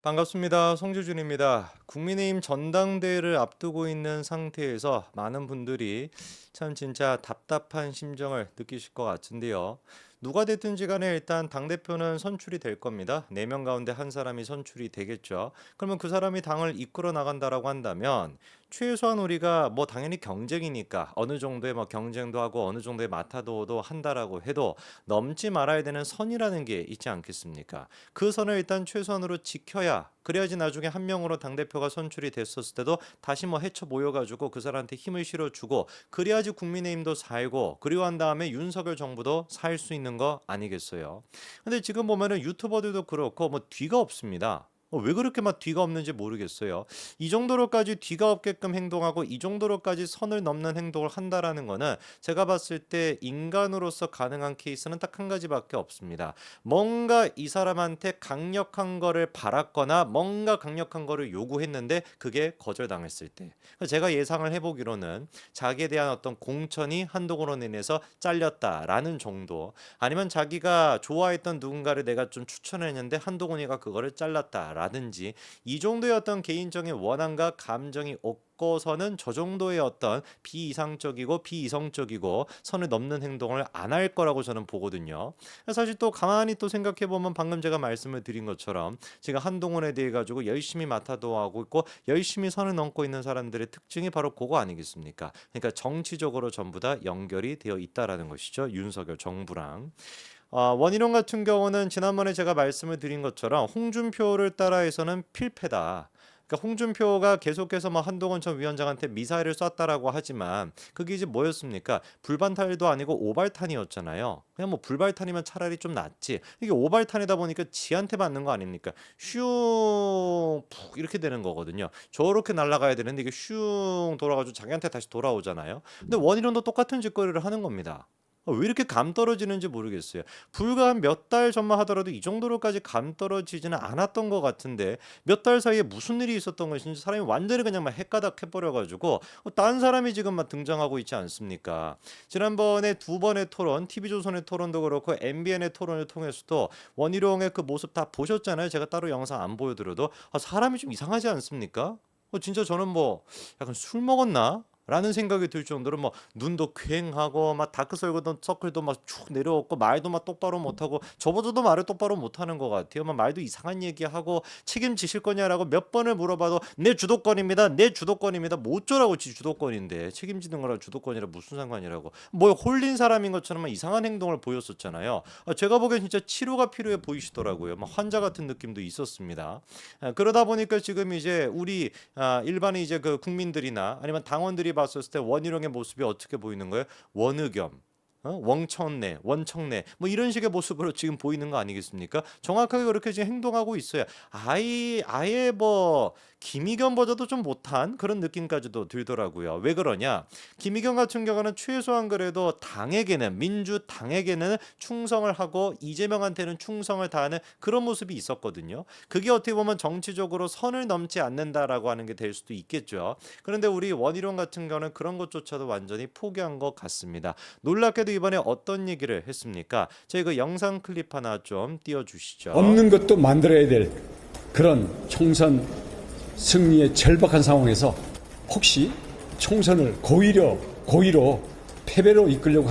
반갑습니다. 송주준입니다. 국민의힘 전당대회를 앞두고 있는 상태에서 많은 분들이 참 진짜 답답한 심정을 느끼실 것 같은데요. 누가 됐든지 간에 일단 당대표는 선출이 될 겁니다. 4명 가운데 한 사람이 선출이 되겠죠. 그러면 그 사람이 당을 이끌어 나간다라고 한다면 최소한 우리가 뭐 당연히 경쟁이니까 어느 정도의 뭐 경쟁도 하고 어느 정도의 마타도도 한다라고 해도 넘지 말아야 되는 선이라는 게 있지 않겠습니까? 그 선을 일단 최소한으로 지켜야 그래야지 나중에 한 명으로 당대표가 선출이 됐었을 때도 다시 뭐 해쳐 모여가지고 그 사람한테 힘을 실어주고 그래야지 국민의힘도 살고 그리고 한 다음에 윤석열 정부도 살 수 있는 거 아니겠어요. 근데 지금 보면은 유튜버들도 그렇고 뭐 뒤가 없습니다. 왜 그렇게 막 뒤가 없는지 모르겠어요. 이 정도로까지 뒤가 없게끔 행동하고 이 정도로까지 선을 넘는 행동을 한다라는 거는 제가 봤을 때 인간으로서 가능한 케이스는 딱 한 가지밖에 없습니다. 뭔가 이 사람한테 강력한 거를 바랐거나 뭔가 강력한 거를 요구했는데 그게 거절당했을 때 제가 예상을 해보기로는 자기에 대한 어떤 공천이 한동훈으로 인해서 잘렸다라는 정도 아니면 자기가 좋아했던 누군가를 내가 좀 추천했는데 한동훈이가 그거를 잘랐다라든지 이 정도의 어떤 개인적인 원한과 감정이 없고서는 저 정도의 어떤 비이상적이고 비이성적이고 선을 넘는 행동을 안 할 거라고 저는 보거든요. 사실 또 가만히 또 생각해 보면 방금 제가 말씀을 드린 것처럼 제가 한동훈에 대해 가지고 열심히 마타도하고 있고 열심히 선을 넘고 있는 사람들의 특징이 바로 그거 아니겠습니까? 그러니까 정치적으로 전부 다 연결이 되어 있다라는 것이죠. 윤석열 정부랑. 원희룡 같은 경우는 지난번에 제가 말씀을 드린 것처럼 홍준표를 따라해서는 필패다. 그러니까 홍준표가 계속해서 뭐 한동훈 전 위원장한테 미사일을 쐈다라고 하지만 그게 이제 뭐였습니까? 불발탄도 아니고 오발탄이었잖아요. 그냥 뭐 불발탄이면 차라리 좀 낫지. 이게 오발탄이다 보니까 지한테 맞는 거 아닙니까? 슝, 푹 이렇게 되는 거거든요. 저렇게 날아가야 되는데 이게 슝 돌아가지고 자기한테 다시 돌아오잖아요. 근데 원희룡도 똑같은 짓거리를 하는 겁니다. 왜 이렇게 감 떨어지는지 모르겠어요. 불과 한 몇 달 전만 하더라도 이 정도로까지 감 떨어지지는 않았던 것 같은데 몇 달 사이에 무슨 일이 있었던 것인지 사람이 완전히 그냥 막 헷가닥 해버려가지고 딴 사람이 지금 막 등장하고 있지 않습니까? 지난번에 두 번의 토론, TV조선의 토론도 그렇고 MBN의 토론을 통해서도 원희룡의 그 모습 다 보셨잖아요. 제가 따로 영상 안 보여드려도 사람이 좀 이상하지 않습니까? 진짜 저는 뭐 약간 술 먹었나? 라는 생각이 들 정도로 뭐 눈도 퀭하고 막 다크서클도 막 쭉 내려왔고 말도 막 똑바로 못하고 저보다도 말을 똑바로 못하는 것 같아요. 막 말도 이상한 얘기하고 책임지실 거냐라고 몇 번을 물어봐도 내 주도권입니다. 내 주도권입니다. 뭐 어쩌라고 지 주도권인데 책임지는 거랑 주도권이라 무슨 상관이라고 뭐 홀린 사람인 것처럼 막 이상한 행동을 보였었잖아요. 제가 보기엔 진짜 치료가 필요해 보이시더라고요. 막 환자 같은 느낌도 있었습니다. 그러다 보니까 지금 이제 우리 일반의 이제 그 국민들이나 아니면 당원들이 봤었을 때 원희룡의 모습이 어떻게 보이는 거예요? 원의겸. 웡청내, 원청내, 뭐 이런 식의 모습으로 지금 보이는 거 아니겠습니까? 정확하게 그렇게 지금 행동하고 있어요. 아예 뭐 김의겸보다도 좀 못한 그런 느낌까지도 들더라고요. 왜 그러냐? 김의겸 같은 경우는 최소한 그래도 당에게는 민주당에게는 충성을 하고 이재명한테는 충성을 다하는 그런 모습이 있었거든요. 그게 어떻게 보면 정치적으로 선을 넘지 않는다라고 하는 게 될 수도 있겠죠. 그런데 우리 원희룡 같은 경우는 그런 것조차도 완전히 포기한 것 같습니다. 놀랍게도 이번에 어떤 얘기를 했습니까? 저희 그 영상 클립 하나 좀 띄워주시죠. 없는 것도 만들어야 될 그런 총선 승리의 절박한 상황에서 혹시 총선을 고의로 패배로 이끌려고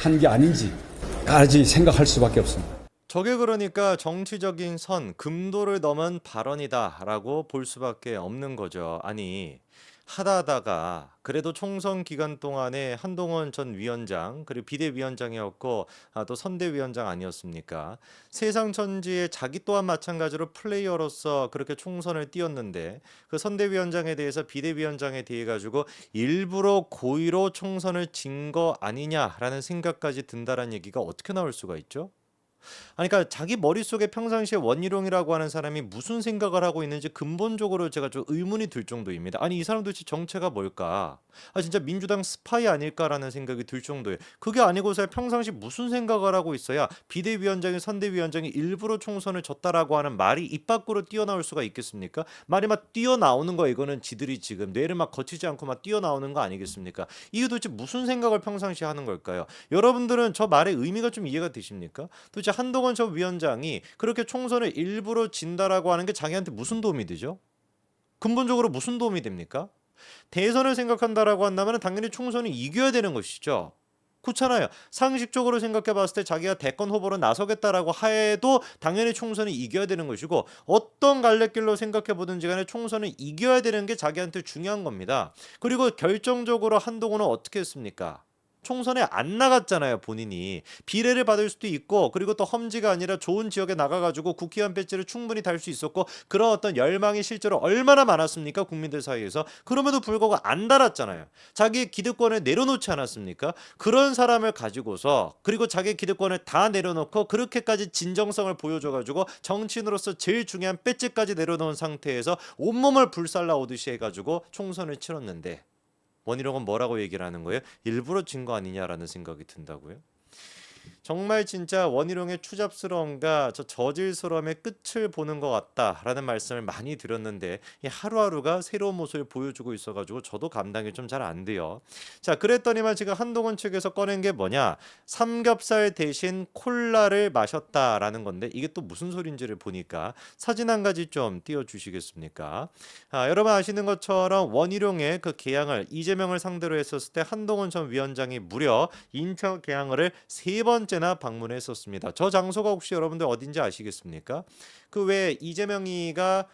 한 게 아닌지까지 생각할 수밖에 없습니다. 저게 그러니까 정치적인 선, 금도를 넘은 발언이다라고 볼 수밖에 없는 거죠. 아니, 하다가 그래도 총선 기간 동안에 한동훈 전 위원장 그리고 비대위원장이었고 또 선대위원장 아니었습니까? 세상 천지에 자기 또한 마찬가지로 플레이어로서 그렇게 총선을 뛰었는데 그 선대위원장에 대해서 비대위원장에 대해 가지고 일부러 고의로 총선을 진 거 아니냐라는 생각까지 든다라는 얘기가 어떻게 나올 수가 있죠? 아니 그러니까 자기 머릿속에 평상시에 원희룡이라고 하는 사람이 무슨 생각을 하고 있는지 근본적으로 제가 좀 의문이 들 정도입니다. 아니 이 사람 도대체 정체가 뭘까? 진짜 민주당 스파이 아닐까라는 생각이 들 정도예요. 그게 아니고서 평상시 무슨 생각을 하고 있어야 비대위원장이 선대위원장이 일부러 총선을 졌다라고 하는 말이 입 밖으로 뛰어나올 수가 있겠습니까? 말이 막 뛰어나오는 거 이거는 지들이 지금 뇌를 막 거치지 않고 막 뛰어나오는 거 아니겠습니까? 이게 도대체 무슨 생각을 평상시 하는 걸까요? 여러분들은 저 말의 의미가 좀 이해가 되십니까? 도대체 한동훈 전 위원장이 그렇게 총선을 일부러 진다라고 하는 게 자기한테 무슨 도움이 되죠? 근본적으로 무슨 도움이 됩니까? 대선을 생각한다라고 한다면 당연히 총선을 이겨야 되는 것이죠. 그렇잖아요. 상식적으로 생각해 봤을 때 자기가 대권 후보로 나서겠다라고 하에도 당연히 총선을 이겨야 되는 것이고, 어떤 갈래길로 생각해 보든지 간에 총선을 이겨야 되는 게 자기한테 중요한 겁니다. 그리고 결정적으로 한동훈은 어떻게 했습니까? 총선에 안 나갔잖아요. 본인이 비례를 받을 수도 있고, 그리고 또 험지가 아니라 좋은 지역에 나가가지고 국회의원 배지를 충분히 달 수 있었고, 그런 어떤 열망이 실제로 얼마나 많았습니까? 국민들 사이에서. 그럼에도 불구하고 안 달았잖아요. 자기의 기득권을 내려놓지 않았습니까? 그런 사람을 가지고서, 그리고 자기의 기득권을 다 내려놓고 그렇게까지 진정성을 보여줘가지고 정치인으로서 제일 중요한 배지까지 내려놓은 상태에서 온몸을 불살라 오듯이 해가지고 총선을 치렀는데, 원희룡은 뭐라고 얘기를 하는 거예요? 일부러 진 거 아니냐라는 생각이 든다고요? 정말 진짜 원희룡의 추잡스러움과 저 저질스러움의 끝을 보는 것 같다라는 말씀을 많이 드렸는데, 이 하루하루가 새로운 모습을 보여주고 있어가지고 저도 감당이 좀 잘 안 돼요. 자, 그랬더니만 지금 한동훈 측에서 꺼낸 게 뭐냐? 삼겹살 대신 콜라를 마셨다라는 건데, 이게 또 무슨 소린지를 보니까 사진 한 가지 좀 띄워주시겠습니까? 여러분 아시는 것처럼 원희룡의 그 개항을 이재명을 상대로 했었을 때 한동훈 전 위원장이 무려 인천 개항을 3번째나 방문했었습니다. 저 장소가 혹시 여러분들 어딘지 아시겠습니까? 그 왜 이재명이가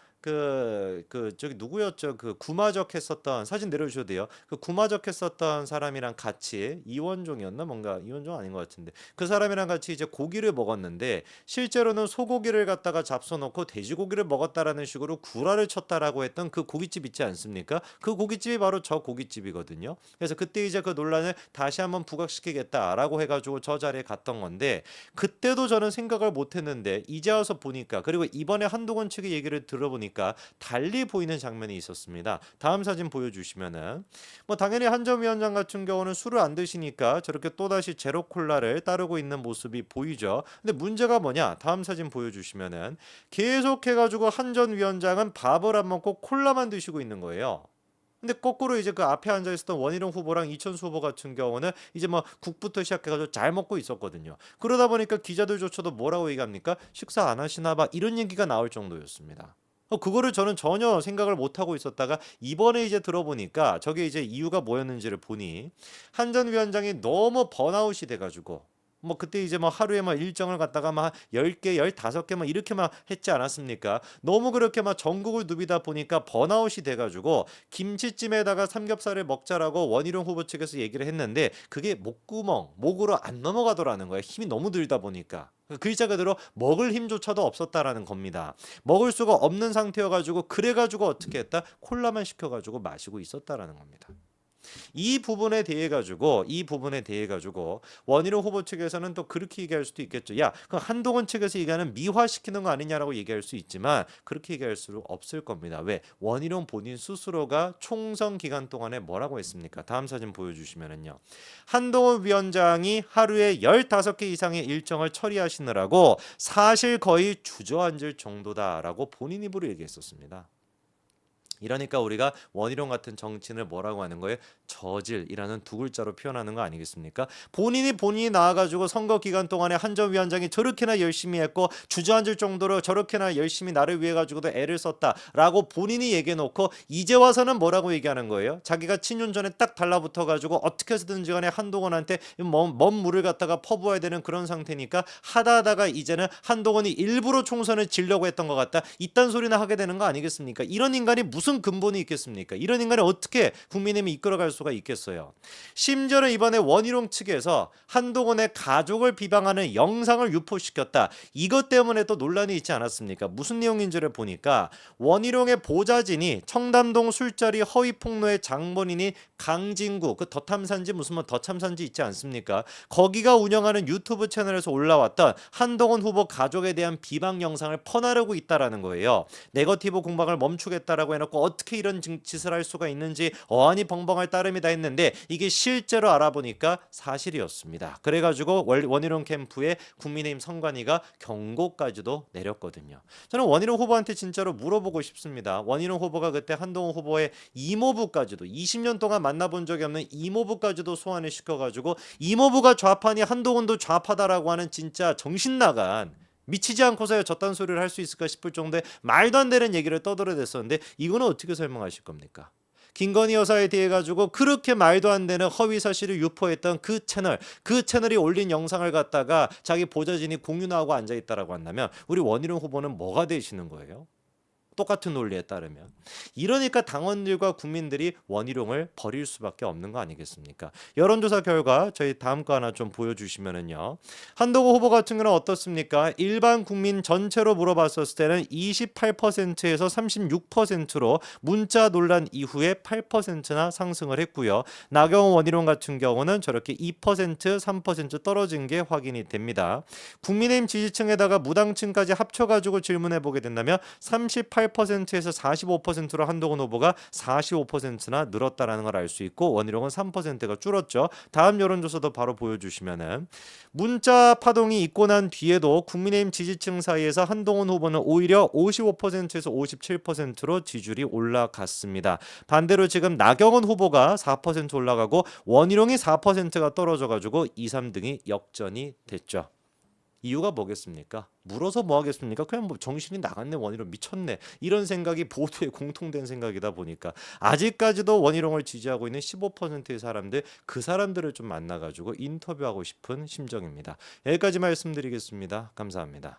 저기 누구였죠? 그 구마적 했었던, 사진 내려주셔도 돼요. 그 구마적 했었던 사람이랑 같이, 이원종이었나? 뭔가 이원종 아닌 것 같은데, 그 사람이랑 같이 이제 고기를 먹었는데, 실제로는 소고기를 갖다가 잡숴놓고 돼지고기를 먹었다라는 식으로 구라를 쳤다라고 했던 그 고깃집 있지 않습니까? 그 고깃집이 바로 저 고깃집이거든요. 그래서 그때 이제 그 논란을 다시 한번 부각시키겠다라고 해가지고 저 자리에 갔던 건데, 그때도 저는 생각을 못했는데 이제 와서 보니까, 그리고 이번에 한동훈 측의 얘기를 들어보니까 달리 보이는 장면이 있었습니다. 다음 사진 보여주시면은, 뭐 당연히 한 전 위원장 같은 경우는 술을 안 드시니까 저렇게 또다시 제로 콜라를 따르고 있는 모습이 보이죠. 근데 문제가 뭐냐? 다음 사진 보여주시면은 계속해가지고 한 전 위원장은 밥을 안 먹고 콜라만 드시고 있는 거예요. 근데 거꾸로 이제 그 앞에 앉아 있었던 원희룡 후보랑 이천수 후보 같은 경우는 이제 뭐 국부터 시작해가지고 잘 먹고 있었거든요. 그러다 보니까 기자들조차도 뭐라고 얘기합니까? 식사 안 하시나 봐, 이런 얘기가 나올 정도였습니다. 그거를 저는 전혀 생각을 못 하고 있었다가 이번에 이제 들어보니까 저게 이제 이유가 뭐였는지를 보니, 한 전 위원장이 너무 번아웃이 돼가지고, 뭐 그때 이제 뭐 하루에 막 일정을 갖다가 막 10개, 15개 막 이렇게 막 했지 않았습니까? 너무 그렇게 막 전국을 누비다 보니까 번아웃이 돼가지고 김치찜에다가 삼겹살을 먹자라고 원희룡 후보 측에서 얘기를 했는데, 그게 목구멍, 목으로 안 넘어가더라는 거예요. 힘이 너무 들다 보니까. 그 글자 그대로 먹을 힘조차도 없었다라는 겁니다. 먹을 수가 없는 상태여가지고, 그래가지고 어떻게 했다? 콜라만 시켜가지고 마시고 있었다라는 겁니다. 이 부분에 대해 가지고 원희룡 후보 측에서는 또 그렇게 얘기할 수도 있겠죠. 야, 그 한동훈 측에서 얘기하는 미화시키는 거 아니냐라고 얘기할 수 있지만, 그렇게 얘기할 수 없을 겁니다. 왜? 원희룡 본인 스스로가 총선 기간 동안에 뭐라고 했습니까? 다음 사진 보여주시면은요, 한동훈 위원장이 하루에 15개 이상의 일정을 처리하시느라고 사실 거의 주저앉을 정도다라고 본인 입으로 얘기했었습니다. 이러니까 우리가 원희룡 같은 정치인을 뭐라고 하는 거예요? 저질이라는 두 글자로 표현하는 거 아니겠습니까? 본인이 나와가지고 선거 기간 동안에 한 전 위원장이 저렇게나 열심히 했고 주저앉을 정도로 저렇게나 열심히 나를 위해 가지고도 애를 썼다라고 본인이 얘기해놓고, 이제 와서는 뭐라고 얘기하는 거예요? 자기가 친윤 전에 딱 달라붙어가지고 어떻게 해서든지 간에 한동훈한테 먼 물을 갖다가 퍼부어야 되는 그런 상태니까, 하다가 이제는 한동훈이 일부러 총선을 지려고 했던 것 같다, 이딴 소리나 하게 되는 거 아니겠습니까? 이런 인간이 무슨 근본이 있겠습니까? 이런 인간이 어떻게 국민의힘이 이끌어갈 수가 있겠어요? 심지어는 이번에 원희룡 측에서 한동훈의 가족을 비방하는 영상을 유포시켰다, 이것 때문에 또 논란이 있지 않았습니까? 무슨 내용인지를 보니까, 원희룡의 보좌진이 청담동 술자리 허위 폭로의 장본인이 강진구, 그 더탐산지 무슨 뭐 더참산지 있지 않습니까? 거기가 운영하는 유튜브 채널에서 올라왔던 한동훈 후보 가족에 대한 비방 영상을 퍼나르고 있다라는 거예요. 네거티브 공방을 멈추겠다라고 해놓고 어떻게 이런 짓을 할 수가 있는지 어안이 벙벙할 따름이다 했는데 이게 실제로 알아보니까 사실이었습니다. 그래가지고 원희룡 캠프의 국민의힘 선관위가 경고까지도 내렸거든요. 저는 원희룡 후보한테 진짜로 물어보고 싶습니다. 원희룡 후보가 그때 한동훈 후보의 이모부까지도 20년 동안 만나본 적이 없는 이모부까지도 소환을 시켜가지고 이모부가 좌파니 한동훈도 좌파다라고 하는 진짜 정신 나간 미치지 않고서야 저딴 소리를 할 수 있을까 싶을 정도의 말도 안 되는 얘기를 떠들어댔었는데 이거는 어떻게 설명하실 겁니까? 김건희 여사에 대해 가지고 그렇게 말도 안 되는 허위 사실을 유포했던 그 채널이 올린 영상을 갖다가 자기 보좌진이 공유하고 앉아 있다라고 한다면 우리 원희룡 후보는 뭐가 되시는 거예요? 똑같은 논리에 따르면 이러니까 당원들과 국민들이 원희룡을 버릴 수밖에 없는 거 아니겠습니까? 여론조사 결과 저희 다음 거 하나 좀 보여주시면은요. 한동훈 후보 같은 경우는 어떻습니까? 일반 국민 전체로 물어봤었을 때는 28%에서 36%로 문자 논란 이후에 8%나 상승을 했고요. 나경원 원희룡 같은 경우는 저렇게 2%, 3% 떨어진 게 확인이 됩니다. 국민의힘 지지층에다가 무당층까지 합쳐가지고 질문해 보게 된다면 38%에서 45%로 한동훈 후보가 45%나 늘었다라는 걸 알 수 있고 원희룡은 3%가 줄었죠. 다음 여론조사도 바로 보여주시면은 문자 파동이 있고 난 뒤에도 국민의힘 지지층 사이에서 한동훈 후보는 오히려 55%에서 57%로 지지율이 올라갔습니다. 반대로 지금 나경원 후보가 4% 올라가고 원희룡이 4%가 떨어져가지고 2, 3등이 역전이 됐죠. 이유가 뭐겠습니까? 물어서 뭐 하겠습니까? 그냥 뭐 정신이 나갔네, 원희룡 미쳤네, 이런 생각이 모두의 공통된 생각이다 보니까 아직까지도 원희룡을 지지하고 있는 15%의 사람들, 그 사람들을 좀 만나가지고 인터뷰하고 싶은 심정입니다. 여기까지 말씀드리겠습니다. 감사합니다.